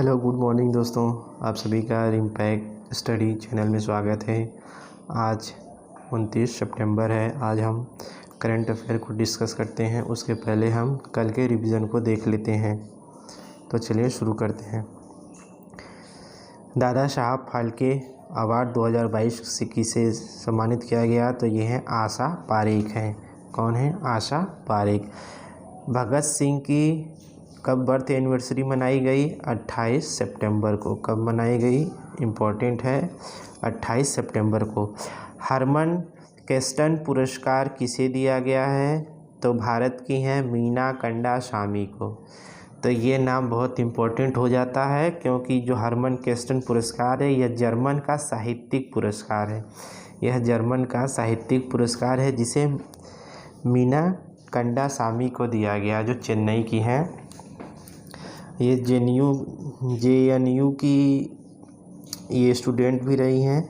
Hello good morning दोस्तों, आप सभी का इम्पैक्ट स्टडी चैनल में स्वागत है। आज 29 सितंबर है। आज हम करंट अफेयर को डिस्कस करते हैं। उसके पहले हम कल के रिवीजन को देख लेते हैं। तो चलिए शुरू करते हैं। दादा साहब फाल्के अवार्ड 2022 से किसे सम्मानित किया गया? तो ये है आशा पारेख हैं। कौन है? आशा पारेख। भगत सिंह की कब बर्थ एनिवर्सरी मनाई गई? 28 सितंबर को। कब मनाई गई? इम्पोर्टेंट है, 28 सितंबर को। हरमन केस्टन पुरस्कार किसे दिया गया है? तो भारत की हैं मीना कंडासामी को। तो ये नाम बहुत इम्पोर्टेंट हो जाता है क्योंकि जो हरमन केस्टन पुरस्कार है यह जर्मन का साहित्यिक पुरस्कार है। यह जर्मन का साहित्यिक पुरस्कार है जिसे मीना कंडासामी को दिया गया, जो चेन्नई की हैं। ये JNU की ये स्टूडेंट भी रही हैं।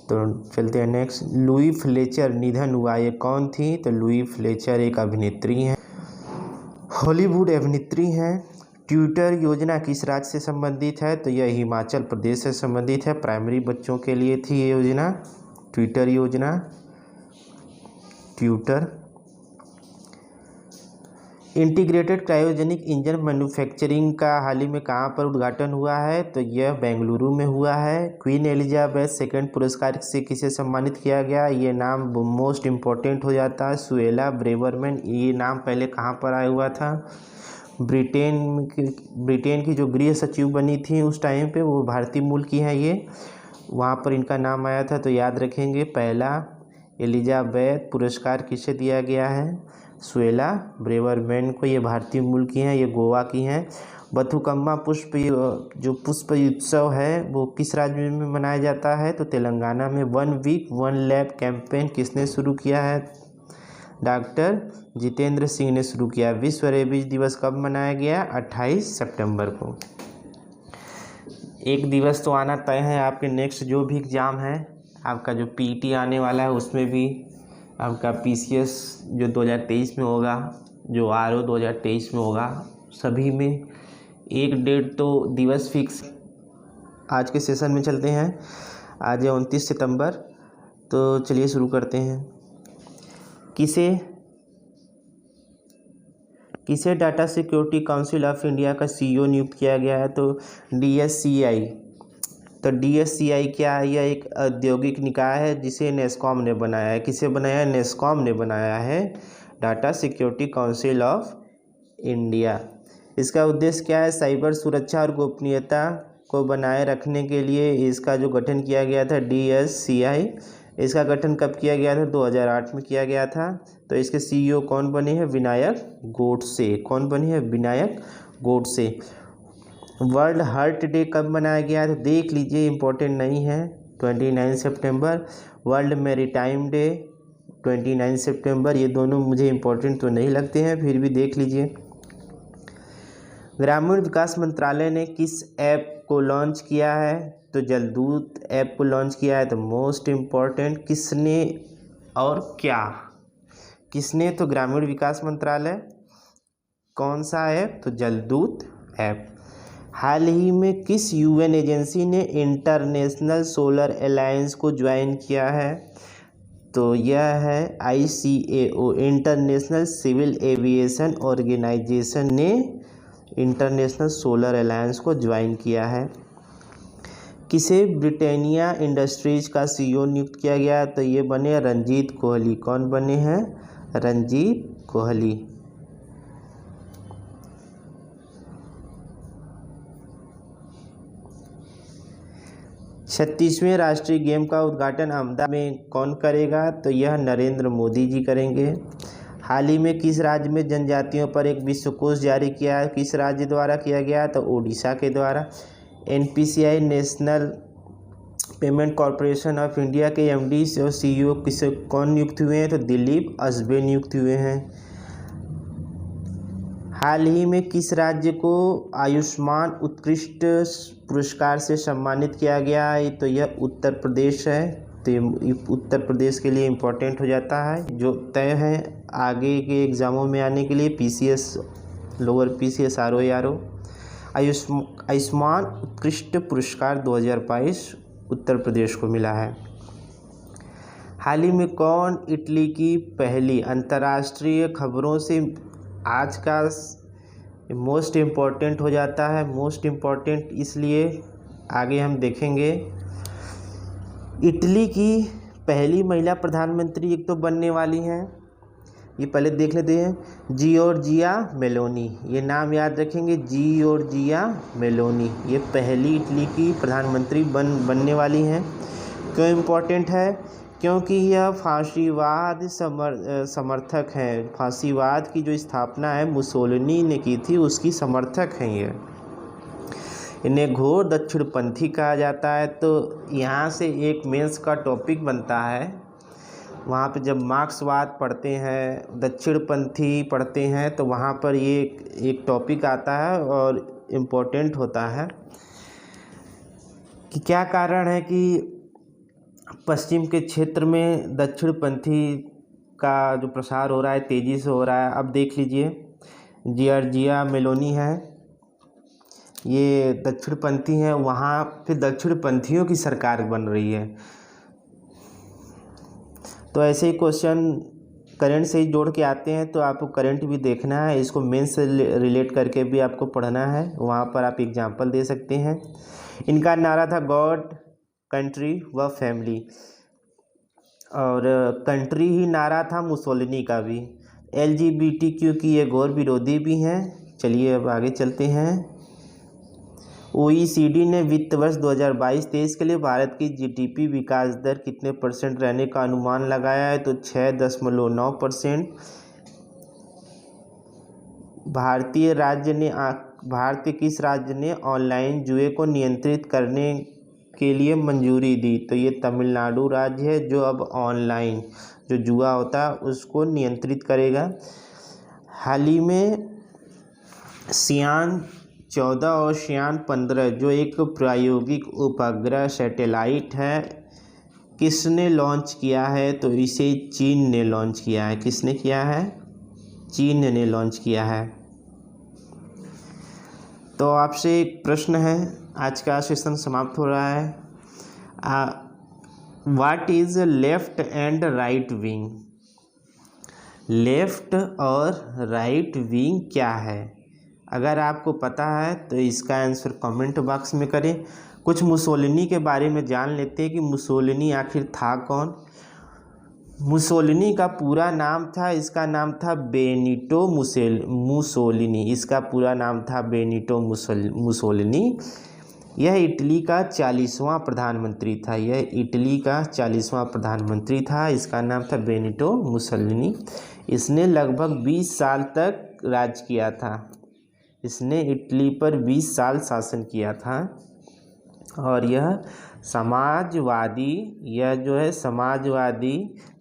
तो चलते हैं नेक्स्ट। लुई फ्लेचर निधन हुआ, ये कौन थी? तो लुई फ्लेचर एक अभिनेत्री हैं, हॉलीवुड अभिनेत्री हैं। ट्विटर योजना किस राज्य से संबंधित है? तो यह हिमाचल प्रदेश से संबंधित है। प्राइमरी बच्चों के लिए थी ये योजना, ट्विटर योजना। Twitter integrated cryogenic engine manufacturing का हाल ही में कहाँ पर उद्घाटन हुआ है? तो यह बेंगलुरु में हुआ है। क्वीन एलिजाबेथ सेकंड पुरस्कार से किसे सम्मानित किया गया? ये नाम मोस्ट इम्पोर्टेंट हो जाता है, सुएला ब्रेवरमैन। ये नाम पहले कहाँ पर आया हुआ था? ब्रिटेन की जो गृह सचिव बनी थी उस टाइम पे, वो भारतीय मूल की हैं ये, वहाँ पर इनका नाम आया था। तो याद रखेंगे, पहला एलिजाबेथ पुरस्कार किसे दिया गया है? सुएला ब्रेवरमैन को। ये भारतीय मूल की हैं, ये गोवा की हैं। बथुकम्मा जो पुष्प उत्सव है वो किस राज्य में मनाया जाता है? तो तेलंगाना में। 1 वीक 1 लैब कैंपेन किसने शुरू किया है? डॉक्टर जितेंद्र सिंह ने शुरू किया। विश्व रेबीज दिवस कब मनाया गया? 28 सितंबर को। एक दिवस तो आना तय है आपके नेक्स्ट जो भी एग्ज़ाम है, आपका जो PET आने वाला है उसमें भी, आपका PCS जो 2023 में होगा, जो RO 2023 में होगा, सभी में एक डेट तो दिवस फिक्स। आज के सेशन में चलते हैं। आज है 29 सितंबर। तो चलिए शुरू करते हैं। किसे data security council of India का CEO नियुक्त किया गया है? तो DSCI। तो DSCI क्या है? यह एक औद्योगिक निकाय है जिसे नेस्कॉम ने बनाया है। किसे बनाया है? नेस्कॉम ने बनाया है, data security council of India. इसका उद्देश्य क्या है? साइबर सुरक्षा और गोपनीयता को बनाए रखने के लिए इसका जो गठन किया गया था, DSCI। इसका गठन कब किया गया था? 2008 में किया गया था। तो इसके CEO कौन बने हैं? विनायक गोडसे। कौन बने हैं? Vinayak Godse. World heart day कब मनाया गया? तो देख लीजिए, इम्पोर्टेंट नहीं है। 29 सितंबर। वर्ल्ड मैरीटाइम डे 29 सितंबर। ये दोनों मुझे इम्पोर्टेंट तो नहीं लगते हैं, फिर भी देख लीजिए। ग्रामीण विकास मंत्रालय ने किस ऐप को लॉन्च किया है? तो जलदूत ऐप को लॉन्च किया है। तो मोस्ट इम्पोर्टेंट, किसने और क्या? किसने? तो ग्रामीण विकास मंत्रालय। कौन सा ऐप? तो जलदूत ऐप। हाल ही में किस UN एजेंसी ने इंटरनेशनल सोलर अलायंस को ज्वाइन किया है? तो यह है ICAO, international civil aviation organization ने इंटरनेशनल सोलर अलायंस को ज्वाइन किया है। किसे ब्रिटानिया इंडस्ट्रीज का CEO नियुक्त किया गया? तो ये बने रंजीत कोहली। कौन बने हैं? रंजीत कोहली। छत्तीसवें राष्ट्रीय गेम का उद्घाटन अहमदाबाद में कौन करेगा? तो यह नरेंद्र मोदी जी करेंगे। हाल ही में किस राज्य में जनजातियों पर एक विश्वकोश जारी किया है? किस राज्य द्वारा किया गया? तो उड़ीसा के द्वारा। NPCI national payment corporation of India के MD और CEO किसे कौन नियुक्त हुए हैं? तो दिलीप असबे नियुक्त हुए हैं। हाल ही में किस राज्य को आयुष्मान उत्कृष्ट पुरस्कार से सम्मानित किया गया है? तो यह उत्तर प्रदेश है। तो ये उत्तर प्रदेश के लिए इम्पोर्टेंट हो जाता है, जो तय है आगे के एग्ज़ामों में आने के लिए, PCS, lower PCS, RO, ARO। Ayushman उत्कृष्ट पुरस्कार 2022 उत्तर प्रदेश को मिला है। हाल ही में कौन इटली की पहली अंतर्राष्ट्रीय खबरों से आज का मोस्ट इम्पॉर्टेंट हो जाता है। मोस्ट इम्पॉर्टेंट इसलिए आगे हम देखेंगे। इटली की पहली महिला प्रधानमंत्री एक तो बनने वाली हैं, ये पहले देख लेते हैं, जियोर्जिया मेलोनी। ये नाम याद रखेंगे, जियोर्जिया मेलोनी। ये पहली इटली की प्रधानमंत्री बनने वाली हैं। क्यों इम्पोर्टेंट है? क्योंकि यह फासीवाद समर्थक हैं। फासीवाद की जो स्थापना है मुसोलिनी ने की थी, उसकी समर्थक हैं ये। इन्हें घोर दक्षिणपंथी कहा जाता है। तो यहाँ से एक मेंस का टॉपिक बनता है, वहाँ पे जब मार्क्सवाद पढ़ते हैं, दक्षिणपंथी पढ़ते हैं, तो वहाँ पर ये एक टॉपिक आता है और इम्पोर्टेंट होता है कि क्या कारण है कि पश्चिम के क्षेत्र में दक्षिणपंथी का जो प्रसार हो रहा है तेज़ी से हो रहा है। अब देख लीजिए, जियोर्जिया मेलोनी है, ये दक्षिणपंथी हैं, वहाँ पे दक्षिणपंथियों की सरकार बन रही है। तो ऐसे ही क्वेश्चन करंट से ही जोड़ के आते हैं, तो आपको करंट भी देखना है, इसको मेंस से रिलेट करके भी आपको पढ़ना है। वहाँ पर आप एग्जाम्पल दे सकते हैं। इनका नारा था गॉड, कंट्री व फैमिली, और कंट्री ही नारा था मुसोलिनी का भी। LGBTQ की ये घोर विरोधी भी हैं। चलिए अब आगे चलते हैं। OECD ने वित्त वर्ष 2022-23 के लिए भारत की GDP विकास दर कितने % रहने का अनुमान लगाया है? तो 6.9%। भारत के किस राज्य ने ऑनलाइन जुए को नियंत्रित करने के लिए मंजूरी दी? तो ये तमिलनाडु राज्य है, जो अब ऑनलाइन जो जुआ होता है उसको नियंत्रित करेगा। हाल ही में शियान 14 और शियान 15 जो एक प्रायोगिक उपग्रह सैटेलाइट है, किसने लॉन्च किया है? तो इसे चीन ने लॉन्च किया है। किसने किया है? चीन ने लॉन्च किया है। तो आपसे एक प्रश्न है, आज का सेशन समाप्त हो रहा है। What is left and right wing? Left और राइट विंग क्या है? अगर आपको पता है तो इसका आंसर कमेंट बॉक्स में करें। कुछ मुसोलिनी के बारे में जान लेते हैं कि मुसोलिनी आखिर था कौन। मुसोलिनी का पूरा नाम था, इसका नाम था बेनिटो मुसोलिनी। इसका पूरा नाम था बेनिटो मुसोलिनी। यह इटली का 40वां प्रधानमंत्री था। यह इटली का 40वां प्रधानमंत्री था। इसका नाम था बेनिटो मुसोलिनी। इसने लगभग 20 साल तक राज किया था। इसने इटली पर 20 साल शासन किया था। और यह समाजवादी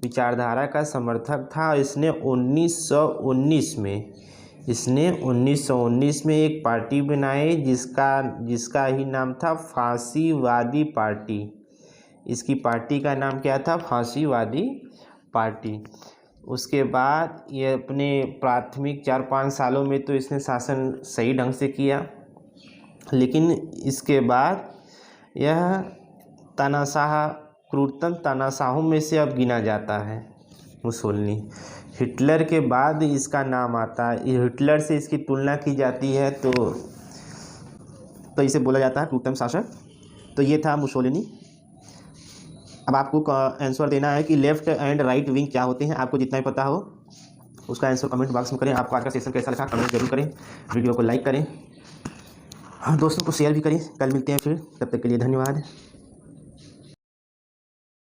विचारधारा का समर्थक था। इसने 1919 में एक पार्टी बनाई जिसका ही नाम था फासीवादी पार्टी। इसकी पार्टी का नाम क्या था? फासीवादी पार्टी। उसके बाद ये अपने प्राथमिक 4-5 सालों में तो इसने शासन सही ढंग से किया, लेकिन इसके बाद यह क्रूरतम तानाशाहों में से अब गिना जाता है मुसोलिनी। हिटलर के बाद इसका नाम आता है। हिटलर से इसकी तुलना की जाती है, तो इसे बोला जाता है क्रूरतम शासक। तो ये था मुसोलिनी। अब आपको आंसर देना है कि लेफ्ट एंड राइट विंग क्या होते हैं। आपको जितना ही पता हो उसका आंसर कमेंट बॉक्स में करें। आपको आज का सेशन कैसा लगा कमेंट जरूर करें। वीडियो को लाइक करें और दोस्तों को शेयर भी करें। कल मिलते हैं फिर, तब तक के लिए धन्यवाद।